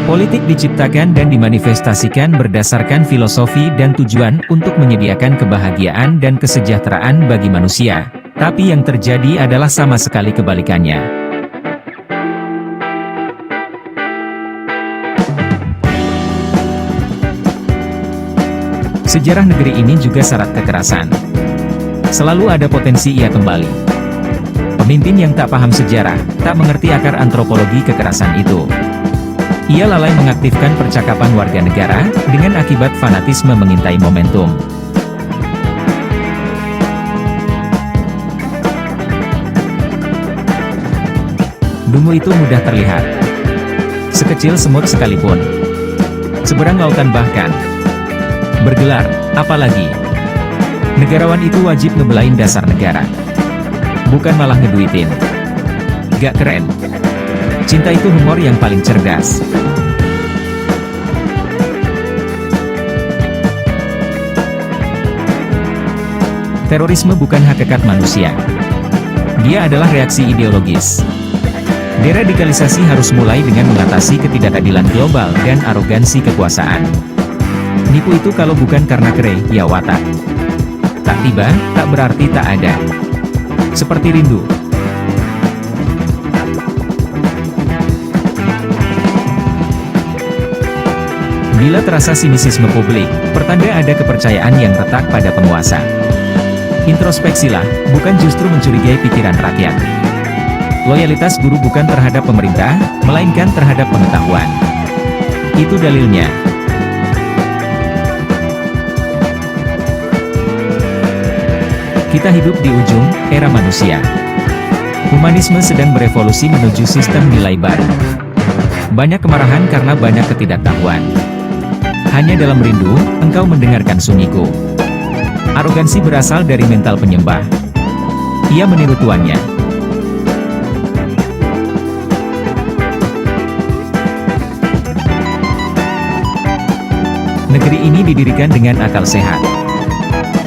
Politik diciptakan dan dimanifestasikan berdasarkan filosofi dan tujuan untuk menyediakan kebahagiaan dan kesejahteraan bagi manusia. Tapi yang terjadi adalah sama sekali kebalikannya. Sejarah negeri ini juga syarat kekerasan. Selalu ada potensi ia kembali. Pemimpin yang tak paham sejarah, tak mengerti akar antropologi kekerasan itu. Ia lalai mengaktifkan percakapan warga negara, dengan akibat fanatisme mengintai momentum. Dungu itu mudah terlihat. Sekecil semut sekalipun. Seberang lautan bahkan. Bergelar, apalagi. Negarawan itu wajib ngebelain dasar negara. Bukan malah ngeduitin. Gak keren. Cinta itu humor yang paling cerdas. Terorisme bukan hakikat manusia. Dia adalah reaksi ideologis. Deradikalisasi harus mulai dengan mengatasi ketidakadilan global dan arogansi kekuasaan. Nipu itu kalau bukan karena kere, ya watak. Tak tiba, tak berarti tak ada. Seperti rindu. Bila terasa sinisisme publik, pertanda ada kepercayaan yang retak pada penguasa. Introspeksilah, bukan justru mencurigai pikiran rakyat. Loyalitas guru bukan terhadap pemerintah, melainkan terhadap pengetahuan. Itu dalilnya. Kita hidup di ujung era manusia. Humanisme sedang berevolusi menuju sistem nilai baru. Banyak kemarahan karena banyak ketidaktahuan. Hanya dalam rindu, engkau mendengarkan sunyiku. Arogansi berasal dari mental penyembah. Ia meniru tuannya. Negeri ini didirikan dengan akal sehat.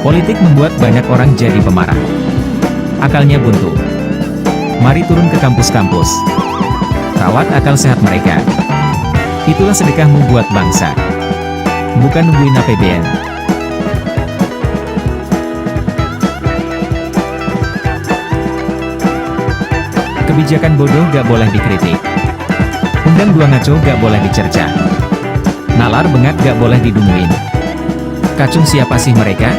Politik membuat banyak orang jadi pemarah. Akalnya buntu. Mari turun ke kampus-kampus. Rawat akal sehat mereka. Itulah sedekahmu buat bangsa. Bukan nungguin APBN. Kebijakan bodoh gak boleh dikritik. Undang dua ngaco gak boleh dicerca. Nalar bengak gak boleh didunguin. Kacung siapa sih mereka?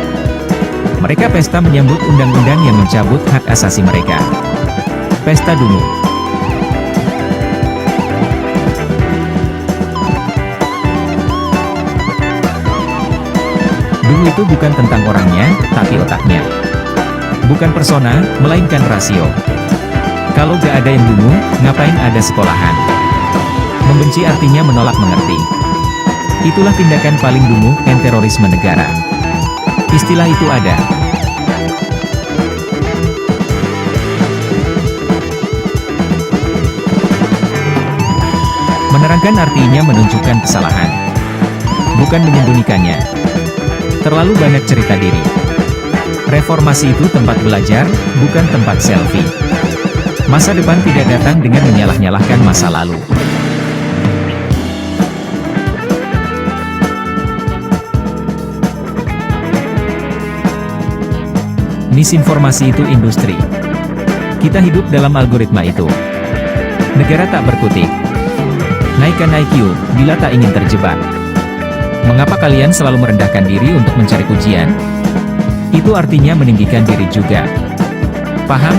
Mereka pesta menyambut undang-undang yang mencabut hak asasi mereka. Pesta dungu. Dungu itu bukan tentang orangnya, tapi otaknya. Bukan persona, melainkan rasio. Kalau gak ada yang dungu, ngapain ada sekolahan? Membenci artinya menolak mengerti. Itulah tindakan paling dungu, terorisme negara. Istilah itu ada. Menerangkan artinya menunjukkan kesalahan. Bukan menyembunyikannya. Terlalu banyak cerita diri. Reformasi itu tempat belajar, bukan tempat selfie. Masa depan tidak datang dengan menyalah-nyalahkan masa lalu. Misinformasi itu industri. Kita hidup dalam algoritma itu. Negara tak berkutik. Naikkan IQ, bila tak ingin terjebak. Mengapa kalian selalu merendahkan diri untuk mencari pujian? Itu artinya meninggikan diri juga. Paham?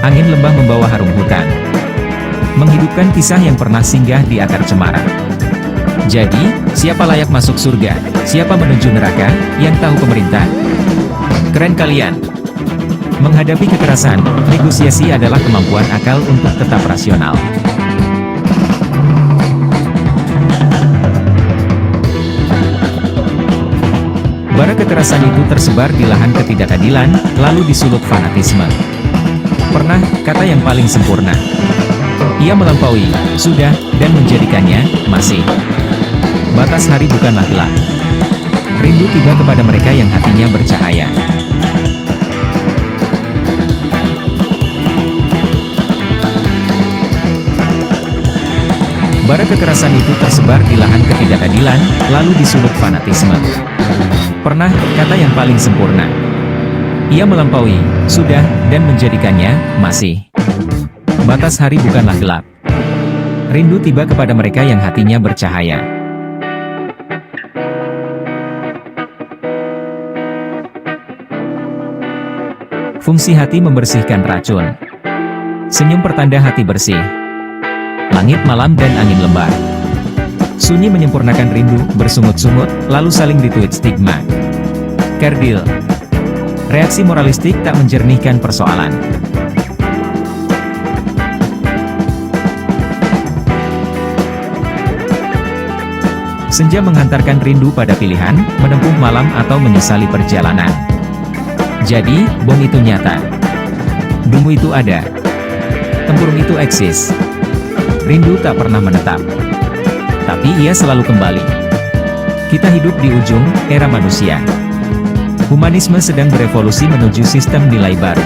Angin lembah membawa harum hutan. Menghidupkan kisah yang pernah singgah di akar cemara. Jadi, siapa layak masuk surga? Siapa menuju neraka? Yang tahu pemerintah? Keren kalian! Menghadapi kekerasan, negosiasi adalah kemampuan akal untuk tetap rasional. Bara kekerasan itu tersebar di lahan ketidakadilan, lalu disulut fanatisme. Pernah, kata yang paling sempurna. Ia melampaui, sudah, dan menjadikannya, masih. Batas hari bukanlah gelap. Rindu tiba kepada mereka yang hatinya bercahaya. Bara kekerasan itu tersebar di lahan ketidakadilan, lalu disulut fanatisme. Pernah, kata yang paling sempurna. Ia melampaui, sudah, dan menjadikannya, masih. Batas hari bukanlah gelap. Rindu tiba kepada mereka yang hatinya bercahaya. Fungsi hati membersihkan racun. Senyum pertanda hati bersih. Langit malam dan angin lembar. Sunyi menyempurnakan rindu, bersungut-sungut, lalu saling dituit stigma. Kerdil. Reaksi moralistik tak menjernihkan persoalan. Senja menghantarkan rindu pada pilihan, menempuh malam atau menyesali perjalanan. Jadi, bom itu nyata. Dungu itu ada. Tempurung itu eksis. Rindu tak pernah menetap. Tapi ia selalu kembali. Kita hidup di ujung era manusia. Humanisme sedang berevolusi menuju sistem nilai baru.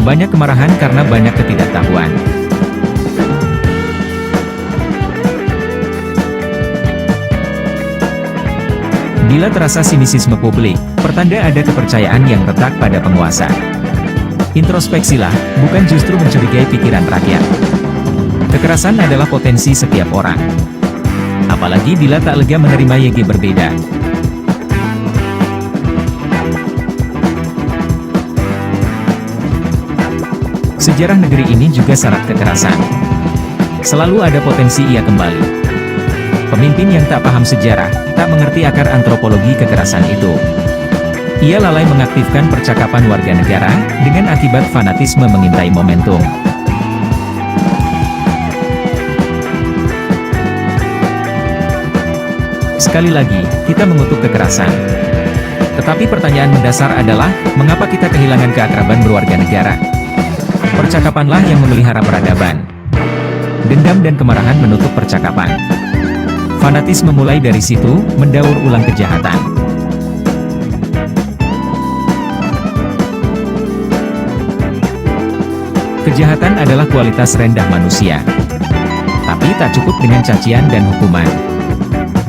Banyak kemarahan karena banyak ketidaktahuan. Bila terasa sinisisme publik, pertanda ada kepercayaan yang retak pada penguasa. Introspeksilah, bukan justru mencurigai pikiran rakyat. Kekerasan adalah potensi setiap orang. Apalagi bila tak lega menerima YG berbeda. Sejarah negeri ini juga syarat kekerasan. Selalu ada potensi ia kembali. Pemimpin yang tak paham sejarah, tak mengerti akar antropologi kekerasan itu. Ia lalai mengaktifkan percakapan warga negara, dengan akibat fanatisme mengintai momentum. Sekali lagi, kita mengutuk kekerasan. Tetapi pertanyaan mendasar adalah, mengapa kita kehilangan keakraban berwarga negara? Percakapanlah yang memelihara peradaban. Dendam dan kemarahan menutup percakapan. Fanatisme mulai dari situ, mendaur ulang kejahatan. Kejahatan adalah kualitas rendah manusia. Tapi tak cukup dengan cacian dan hukuman.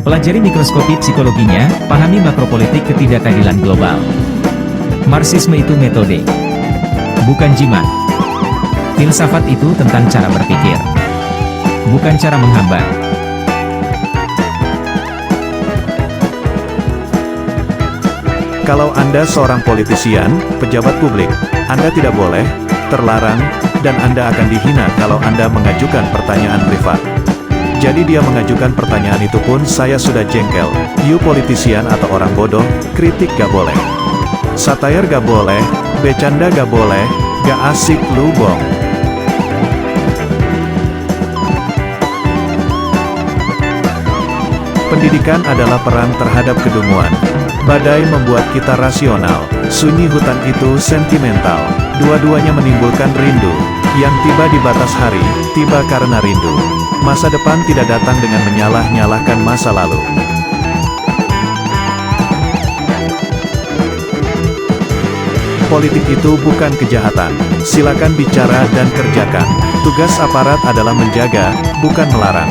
Pelajari mikroskopi psikologinya, pahami makropolitik ketidakadilan global. Marxisme itu metode, bukan jimat. Filsafat itu tentang cara berpikir, bukan cara menghambat. Kalau Anda seorang politisian, pejabat publik, Anda tidak boleh, terlarang, dan Anda akan dihina kalau Anda mengajukan pertanyaan privat. Jadi dia mengajukan pertanyaan itu pun saya sudah jengkel. You politician atau orang bodoh, kritik gak boleh. Satire gak boleh, bercanda gak boleh, gak asik lu bong. Pendidikan adalah perang terhadap kedunguan. Badai membuat kita rasional, sunyi hutan itu sentimental. Dua-duanya menimbulkan rindu, yang tiba di batas hari, tiba karena rindu. Masa depan tidak datang dengan menyalah-nyalahkan masa lalu. Politik itu bukan kejahatan. Silakan bicara dan kerjakan. Tugas aparat adalah menjaga, bukan melarang.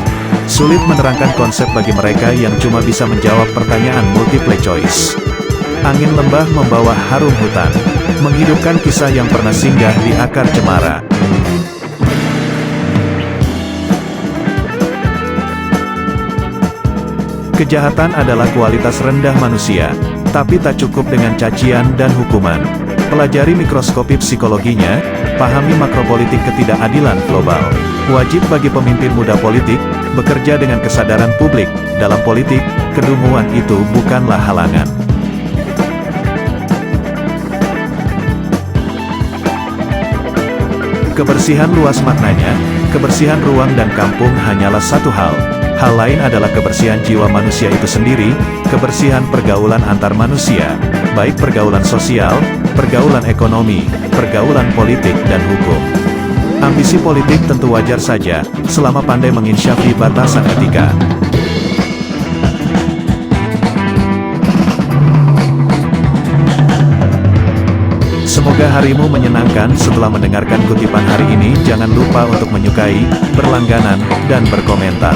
Sulit menerangkan konsep bagi mereka yang cuma bisa menjawab pertanyaan multiple choice. Angin lembah membawa harum hutan, menghidupkan kisah yang pernah singgah di akar cemara. Kejahatan adalah kualitas rendah manusia, tapi tak cukup dengan cacian dan hukuman. Pelajari mikroskopi psikologinya, pahami makropolitik ketidakadilan global. Wajib bagi pemimpin muda politik, bekerja dengan kesadaran publik. Dalam politik, kedunguan itu bukanlah halangan. Kebersihan luas maknanya, kebersihan ruang dan kampung hanyalah satu hal. Hal lain adalah kebersihan jiwa manusia itu sendiri, kebersihan pergaulan antar manusia, baik pergaulan sosial, pergaulan ekonomi, pergaulan politik dan hukum. Ambisi politik tentu wajar saja, selama pandai menginsyafi batasan etika. Semoga harimu menyenangkan. Setelah mendengarkan kutipan hari ini, jangan lupa untuk menyukai, berlangganan, dan berkomentar.